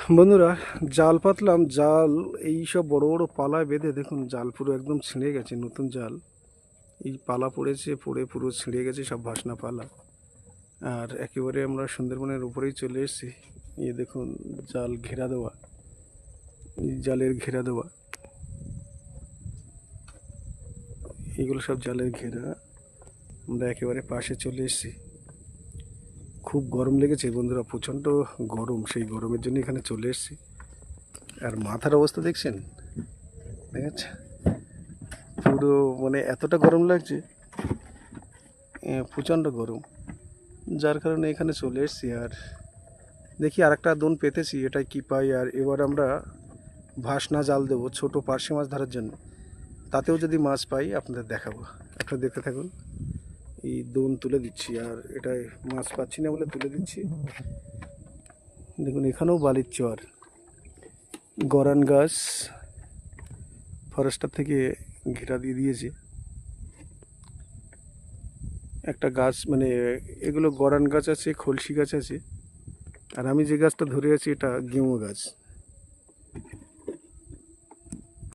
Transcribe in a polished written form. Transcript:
বন্ধুরা, জাল পাতলাম। জাল এই সব বড় বড় পালায় বেঁধে দেখুন, জাল পুরো একদম ছিঁড়ে গেছে। নতুন জাল, এই পালা পড়েছে, পড়ে পুরো ছিঁড়ে গেছে সব ভাসনা পালা। আর একেবারে আমরা সুন্দরবনের উপরেই চলে এসেছি। এই দেখুন, জাল ঘেরা দেওয়া, এই জালের ঘেরা দেওয়া, এগুলো সব জালের ঘেরা। আমরা একেবারে পাশে চলে এসেছি। খুব গরম লেগেছে বন্ধুরা, প্রচণ্ড গরম। সেই গরমের জন্য এখানে চলে এসেছি। আর মাথার অবস্থা দেখছেন, দেখাচ্ছে পুরো, মানে এতটা গরম লাগছে, প্রচণ্ড গরম। যার কারণে এখানে চলে এসেছি। আর দেখি আর একটা দোন পেতেছি, এটাই কি পাই। আর এবার আমরা ভাসনা জাল দেবো ছোট পার্শে মাছ ধরার জন্য। তাতেও যদি মাছ পাই আপনাদের দেখাবো। আপনারা দেখতে থাকুন। এই দোন তুলে দিচ্ছি, আর এটাই মাছ পাচ্ছি না বলে তুলে দিচ্ছি। দেখুন, এখানেও বালির চর, গরান গাছ ফরেস্টার থেকে ঘেরা দিয়ে দিয়েছে একটা গাছ। মানে এগুলো গরান গাছ আছে, খলসি গাছ আছে। আর আমি যে গাছটা ধরে আছি এটা গেঁয়ো গাছ।